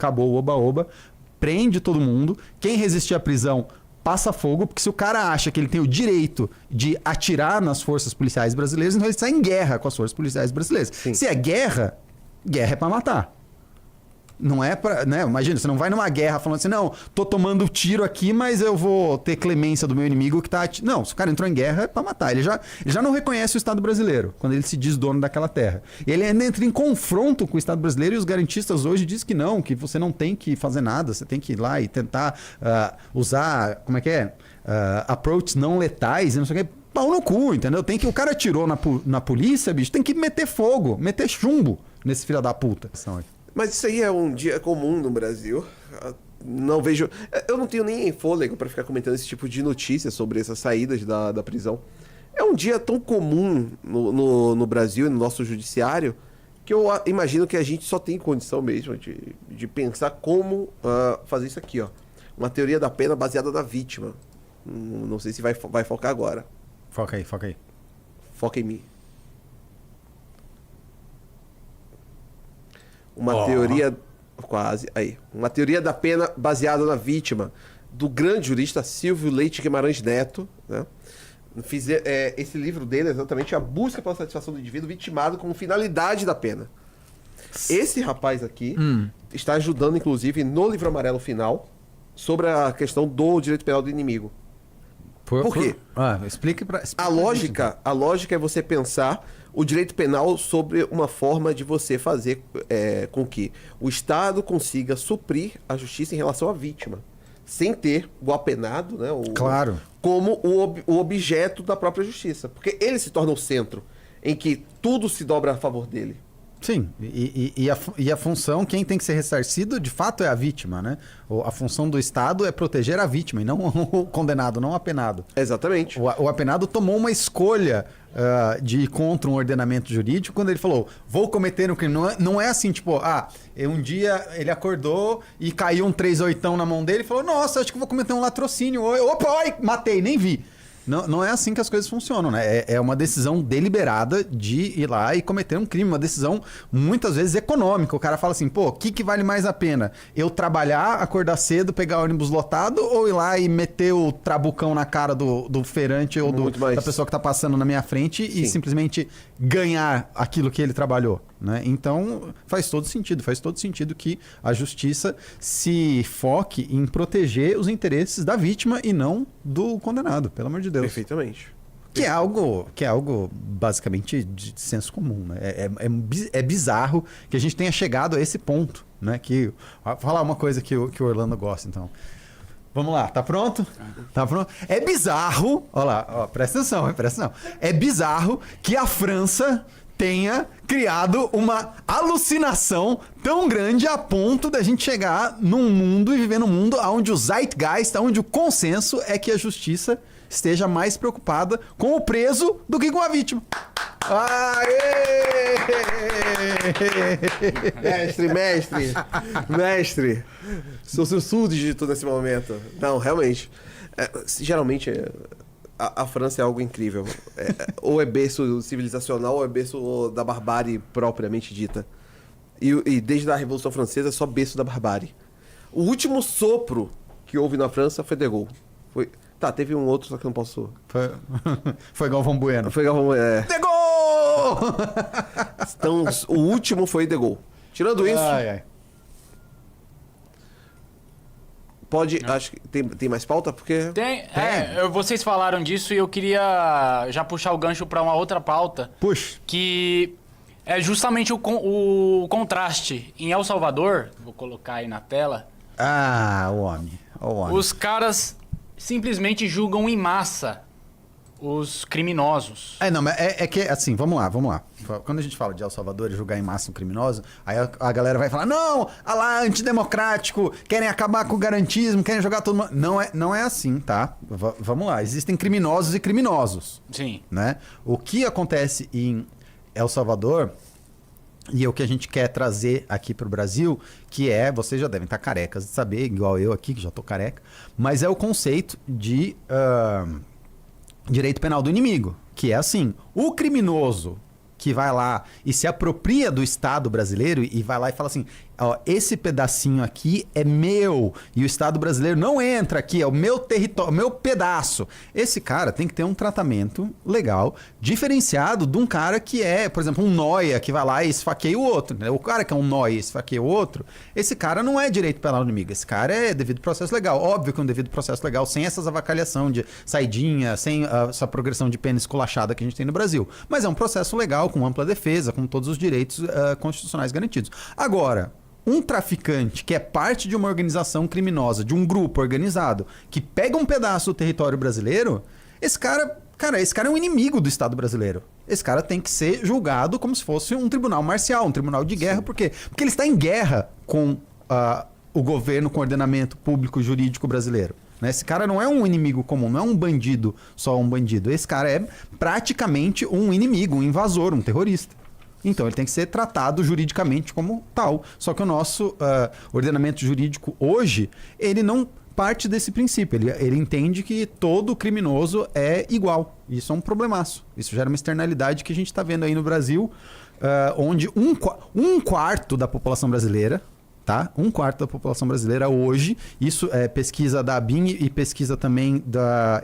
acabou o oba-oba, prende todo mundo, quem resistir à prisão passa fogo, porque se o cara acha que ele tem o direito de atirar nas forças policiais brasileiras, então ele está em guerra com as forças policiais brasileiras. Sim. Se é guerra, guerra é pra matar. Não é pra... Né? Imagina, você não vai numa guerra falando assim, não, tô tomando tiro aqui, mas eu vou ter clemência do meu inimigo que tá... Não, se o cara entrou em guerra é pra matar. Ele já não reconhece o Estado brasileiro, quando ele se diz dono daquela terra. E ele ainda entra em confronto com o Estado brasileiro, e os garantistas hoje dizem que não, que você não tem que fazer nada, você tem que ir lá e tentar usar, como é que é? Approaches não letais, e não sei o que. Pau no cu, entendeu? O cara atirou na polícia, bicho, tem que meter fogo, meter chumbo nesse filho da puta. Mas isso aí é um dia comum no Brasil. Não vejo... Eu não tenho nem fôlego para ficar comentando esse tipo de notícias sobre essas saídas da prisão. É um dia tão comum no Brasil e no nosso judiciário que eu imagino que a gente só tem condição mesmo de pensar como fazer isso aqui, ó. Uma teoria da pena baseada na vítima. Não sei se vai focar agora. Foca aí. Foca em mim. Uma teoria... Quase. Aí. Uma teoria da pena baseada na vítima do grande jurista Silvio Leite Guimarães Neto, né? Esse livro dele é exatamente a busca pela satisfação do indivíduo vitimado como finalidade da pena. Esse rapaz aqui está ajudando, inclusive, no livro amarelo final, sobre a questão do direito penal do inimigo. Por quê? Explique pra a lógica é você pensar o direito penal sobre uma forma de você fazer com que o Estado consiga suprir a justiça em relação à vítima, sem ter o apenado, né, claro, como o objeto da própria justiça. Porque ele se torna o centro em que tudo se dobra a favor dele. Sim, e a função, quem tem que ser ressarcido, de fato, é a vítima, né? A função do Estado é proteger a vítima e não o condenado, não o apenado. Exatamente. O apenado tomou uma escolha de ir contra um ordenamento jurídico quando ele falou, vou cometer um crime. Não é assim, tipo, um dia ele acordou e caiu um 3/8 na mão dele e falou, nossa, acho que vou cometer um latrocínio. Opa, matei, nem vi. Não é assim que as coisas funcionam, né? É uma decisão deliberada de ir lá e cometer um crime, uma decisão muitas vezes econômica. O cara fala assim, pô, o que vale mais a pena? Eu trabalhar, acordar cedo, pegar o ônibus lotado ou ir lá e meter o trabucão na cara do feirante ou da pessoa que tá passando na minha frente e simplesmente ganhar aquilo que ele trabalhou, né? Então faz todo sentido que a justiça se foque em proteger os interesses da vítima e não do condenado, pelo amor de Deus. Perfeitamente. Que é algo basicamente de senso comum, né? É bizarro que a gente tenha chegado a esse ponto, né? Vou falar uma coisa que o Orlando gosta, então. Vamos lá, tá pronto? Tá pronto? É bizarro, olha lá, presta atenção. É bizarro que a França tenha criado uma alucinação tão grande a ponto da gente chegar num mundo e viver num mundo onde o zeitgeist, onde o consenso é que a justiça esteja mais preocupada com o preso do que com a vítima. Aê! Mestre. Sou seu súdito nesse momento. Não, realmente. Geralmente, a França é algo incrível. Ou é berço civilizacional ou é berço da barbárie propriamente dita. E desde a Revolução Francesa é só berço da barbárie. O último sopro que houve na França foi De Gaulle. Teve um outro, só que eu não posso... Foi Galvão Bueno. Foi Galvão Bueno, De Gaulle! Então, o último foi De Gaulle. Tirando isso... Acho que tem mais pauta? Porque... Tem. Vocês falaram disso e eu queria já puxar o gancho para uma outra pauta. Puxa. Que é justamente o contraste. Em El Salvador, vou colocar aí na tela. O homem. Os caras simplesmente julgam em massa os criminosos. É que, assim, vamos lá. Quando a gente fala de El Salvador e julgar em massa um criminoso, aí a galera vai falar, não, lá, antidemocrático, querem acabar com o garantismo, querem jogar todo mundo... Não é assim, tá? Vamos lá, existem criminosos e criminosos. Sim. Né? O que acontece em El Salvador... E é o que a gente quer trazer aqui para o Brasil, que vocês já devem estar carecas de saber, igual eu aqui, que já estou careca, mas é o conceito de direito penal do inimigo, que é assim, o criminoso que vai lá e se apropria do Estado brasileiro e vai lá e fala assim, ó, esse pedacinho aqui é meu e o Estado brasileiro não entra aqui, é o meu território, o meu pedaço. Esse cara tem que ter um tratamento legal, diferenciado de um cara que é, por exemplo, um nóia que vai lá e esfaqueia o outro. Né? O cara que é um nóia e esfaqueia o outro, esse cara não é direito penal inimigo, esse cara é devido processo legal. Óbvio que um devido processo legal sem essas avacalhação de saidinha, sem essa progressão de pena esculachada que a gente tem no Brasil. Mas é um processo legal, com ampla defesa, com todos os direitos constitucionais garantidos. Agora, um traficante que é parte de uma organização criminosa, de um grupo organizado, que pega um pedaço do território brasileiro, esse cara é um inimigo do Estado brasileiro. Esse cara tem que ser julgado como se fosse um tribunal marcial, um tribunal de guerra. Por quê? Porque ele está em guerra com o governo, com o ordenamento público jurídico brasileiro. Né? Esse cara não é um inimigo comum, não é um bandido, só um bandido. Esse cara é praticamente um inimigo, um invasor, um terrorista. Então ele tem que ser tratado juridicamente como tal. Só que o nosso ordenamento jurídico hoje, ele não parte desse princípio. Ele entende que todo criminoso é igual. Isso é um problemaço. Isso gera uma externalidade que a gente está vendo aí no Brasil, onde um quarto da população brasileira, tá? Um quarto da população brasileira hoje, isso é pesquisa da ABIN e pesquisa também da...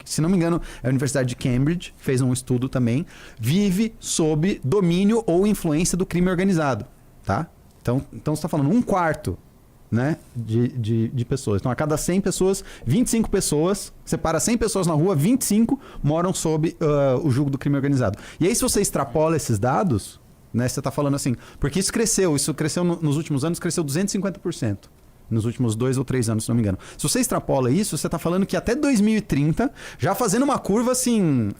Se não me engano, a Universidade de Cambridge fez um estudo também, vive sob domínio ou influência do crime organizado, tá? Então você está falando um quarto, né, de pessoas. Então, a cada 100 pessoas, 25 pessoas, separa 100 pessoas na rua, 25 moram sob o jugo do crime organizado. E aí, se você extrapola esses dados, né, você está falando assim, porque isso cresceu nos últimos anos, cresceu 250%. Nos últimos 2 ou 3 anos, se não me engano. Se você extrapola isso, você está falando que até 2030, já fazendo uma curva assim,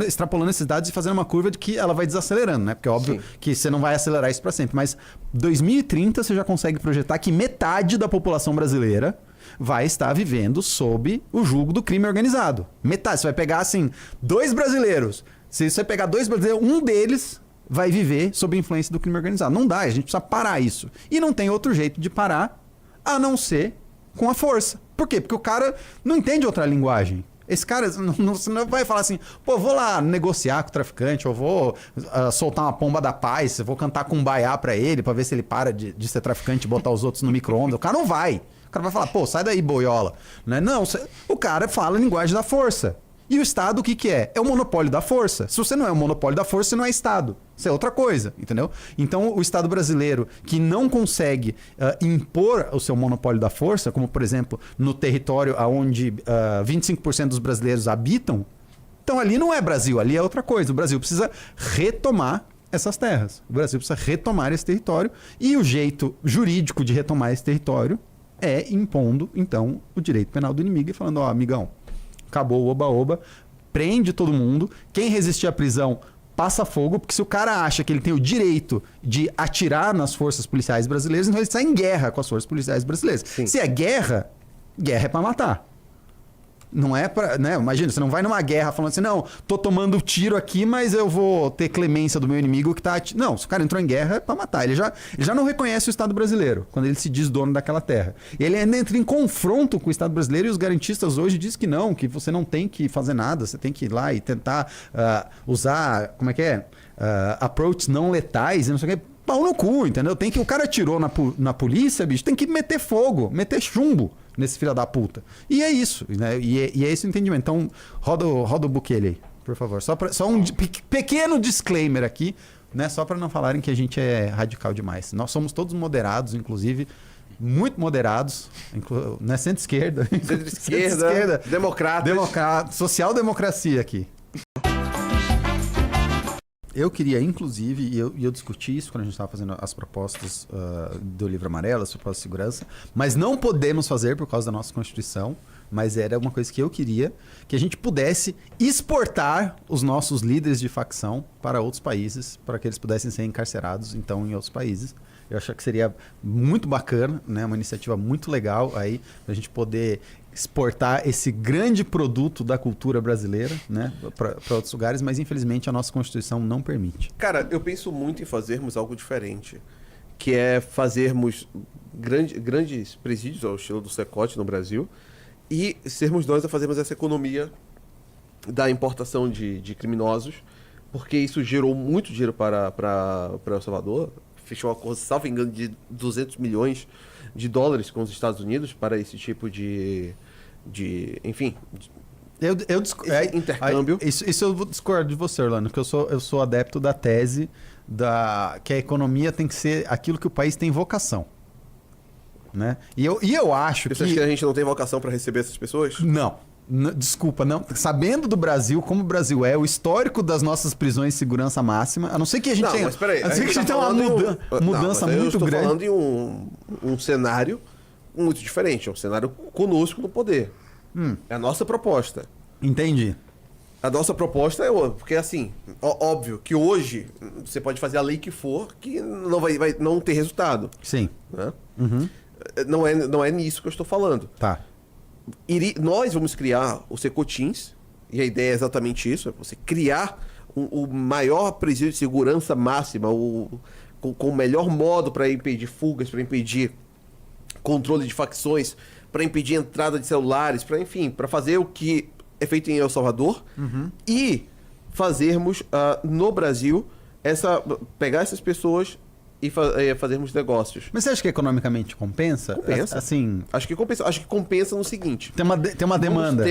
extrapolando esses dados e fazendo uma curva de que ela vai desacelerando, né? Porque é óbvio que você não vai acelerar isso para sempre. Mas 2030 você já consegue projetar que metade da população brasileira vai estar vivendo sob o jugo do crime organizado. Metade. Você vai pegar assim, 2 brasileiros. Se você pegar 2 brasileiros, um deles vai viver sob a influência do crime organizado. Não dá, a gente precisa parar isso. E não tem outro jeito de parar a não ser com a força. Por quê? Porque o cara não entende outra linguagem. Esse cara não vai falar assim, pô, vou lá negociar com o traficante, eu vou soltar uma pomba da paz, eu vou cantar com um baiá pra ele, pra ver se ele para de ser traficante e botar os outros no micro-ondas. O cara não vai. O cara vai falar, pô, sai daí, boiola. Né? Não, o cara fala a linguagem da força. E o Estado, o que é? É o monopólio da força. Se você não é o monopólio da força, você não é Estado. Isso é outra coisa, entendeu? Então, o Estado brasileiro que não consegue impor o seu monopólio da força, como, por exemplo, no território onde 25% dos brasileiros habitam, então ali não é Brasil, ali é outra coisa. O Brasil precisa retomar essas terras. O Brasil precisa retomar esse território e o jeito jurídico de retomar esse território é impondo, então, o direito penal do inimigo e falando, ó, amigão, acabou o oba-oba, prende todo mundo, quem resistir à prisão passa fogo, porque se o cara acha que ele tem o direito de atirar nas forças policiais brasileiras, então ele está em guerra com as forças policiais brasileiras. Sim. Se é guerra, guerra é para matar. Não é para, né? Imagina, você não vai numa guerra falando assim, não, tô tomando tiro aqui, mas eu vou ter clemência do meu inimigo que tá... Não, se o cara entrou em guerra é pra matar. Ele já não reconhece o Estado brasileiro, quando ele se diz dono daquela terra. E ele ainda entra em confronto com o Estado brasileiro e os garantistas hoje dizem que não, que você não tem que fazer nada, você tem que ir lá e tentar usar, como é que é? Approaches não letais e não sei o que. Pau no cu, entendeu? O cara atirou na polícia, bicho, tem que meter fogo, meter chumbo nesse filho da puta. E é isso, né? E é esse o entendimento. Então, roda o Bukele aí, por favor. Só um pequeno disclaimer aqui, né? Só para não falarem que a gente é radical demais. Nós somos todos moderados, inclusive, muito moderados, né? Centro-esquerda. Centro-esquerda, democrata. Social-democracia aqui. Eu queria, inclusive, e eu discuti isso quando a gente estava fazendo as propostas do Livro Amarelo, as propostas de segurança, mas não podemos fazer por causa da nossa Constituição, mas era uma coisa que eu queria, que a gente pudesse exportar os nossos líderes de facção para outros países, para que eles pudessem ser encarcerados, então, em outros países. Eu acho que seria muito bacana, né? Uma iniciativa muito legal aí, para a gente poder exportar esse grande produto da cultura brasileira, né, para outros lugares, mas infelizmente a nossa Constituição não permite. Cara, eu penso muito em fazermos algo diferente, que é fazermos grandes presídios ao estilo do Secote no Brasil e sermos nós a fazermos essa economia da importação de criminosos, porque isso gerou muito dinheiro para El Salvador, fechou um acordo, salvo engano, de 200 milhões de dólares com os Estados Unidos para esse tipo enfim, esse intercâmbio. Isso eu discordo de você, Orlando, porque eu sou adepto da tese que a economia tem que ser aquilo que o país tem vocação. Né? E eu acho Você acha que a gente não tem vocação para receber essas pessoas? Não. Desculpa, não. Sabendo do Brasil, como o Brasil é, o histórico das nossas prisões de segurança máxima, a não ser que a gente tenha. Mas peraí, a não ser que a gente tenha uma mudança muito eu estou grande. falando de um cenário muito diferente. É um cenário conosco no poder. É a nossa proposta. Entendi. A nossa proposta é porque assim, óbvio que hoje você pode fazer a lei que for que não vai não ter resultado. Sim. Né? Uhum. Não é nisso que eu estou falando. Tá. Nós vamos criar o Secotins, e a ideia é exatamente isso, é você criar o maior presídio de segurança máxima, com o melhor modo para impedir fugas, para impedir controle de facções, para impedir entrada de celulares, para fazer o que é feito em El Salvador e fazermos no Brasil pegar essas pessoas e fazermos negócios. Mas você acha que economicamente compensa? Compensa. Assim, Acho que compensa. Acho que compensa no seguinte. tem uma demanda.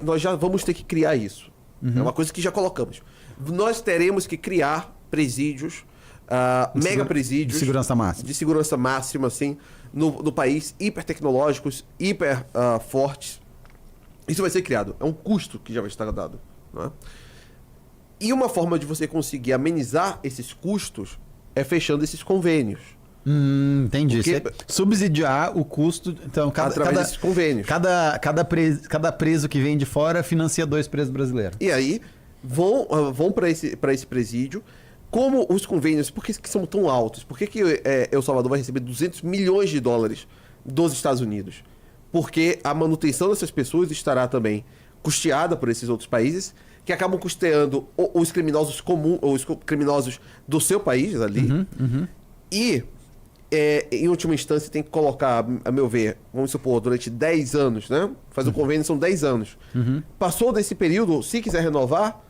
Nós já vamos ter que criar isso. É uma coisa que já colocamos. Nós teremos que criar presídios, mega presídios. De segurança máxima. De segurança máxima, assim, no país, hiper tecnológicos, hiper fortes. Isso vai ser criado. É um custo que já vai estar dado. Né? E uma forma de você conseguir amenizar esses custos é fechando esses convênios. Entendi. Porque... subsidiar o custo. Então, através desses convênios. Cada preso que vem de fora financia 2 presos brasileiros. E aí vão para esse presídio. Como os convênios, por que são tão altos? Por que El Salvador vai receber 200 milhões de dólares dos Estados Unidos? Porque a manutenção dessas pessoas estará também custeada por esses outros países, que acabam custeando os criminosos comuns, os criminosos do seu país ali. E, em última instância, tem que colocar, a meu ver, vamos supor, durante 10 anos, né? Faz o convênio, são 10 anos. Passou desse período, se quiser renovar,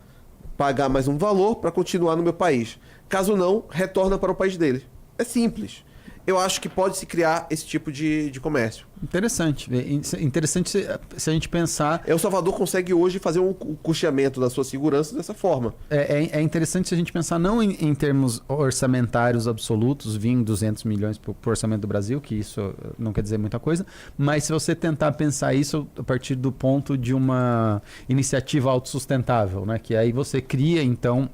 pagar mais um valor para continuar no meu país. Caso não, retorna para o país dele. É simples. Eu acho que pode se criar esse tipo de comércio. Interessante. Interessante se a gente pensar... El Salvador consegue hoje fazer um custeamento da sua segurança dessa forma. É interessante se a gente pensar não em termos orçamentários absolutos, vindo 200 milhões por orçamento do Brasil, que isso não quer dizer muita coisa, mas se você tentar pensar isso a partir do ponto de uma iniciativa autossustentável, né? Que aí você cria, então...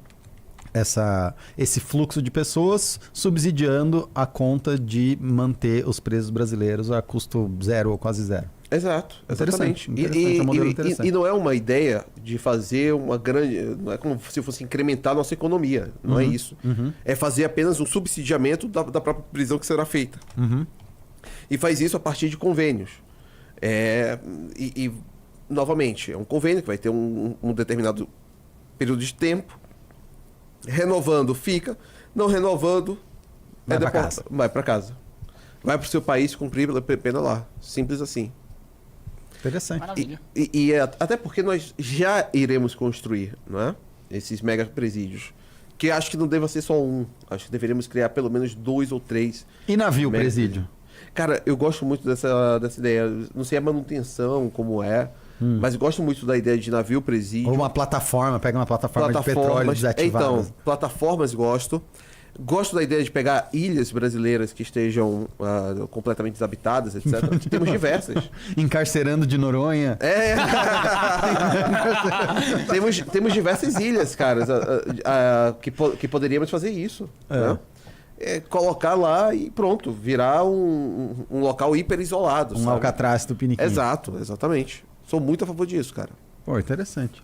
esse fluxo de pessoas subsidiando a conta de manter os presos brasileiros a custo zero ou quase zero. Exato, exatamente. Interessante, é um modelo interessante. E não é uma ideia de fazer uma grande... Não é como se fosse incrementar a nossa economia. Não é isso. É fazer apenas um subsidiamento da própria prisão que será feita. E faz isso a partir de convênios. Novamente, é um convênio que vai ter um determinado período de tempo. Renovando, fica. Não renovando, vai para casa. Vai para casa. Vai para o seu país cumprir a pena lá. Simples assim. Interessante. Maravilha. Até porque nós já iremos construir, não é? Esses mega presídios. Que acho que não deva ser só um. Acho que deveríamos criar pelo menos 2 ou 3. E navio presídio? Cara, eu gosto muito dessa ideia. Não sei a manutenção, como é. Mas gosto muito da ideia de navio presídio. Ou uma plataforma, pega uma plataforma de petróleo desativada. Então, plataformas gosto. Gosto da ideia de pegar ilhas brasileiras que estejam completamente desabitadas, etc. Temos diversas. Encarcerando de Noronha. Temos diversas ilhas, cara, que poderíamos fazer isso. Né? Colocar lá e pronto, virar um local hiper isolado. Um Alcatraz do Piniquim. Exato, exatamente. Sou muito a favor disso, cara. Pô, interessante.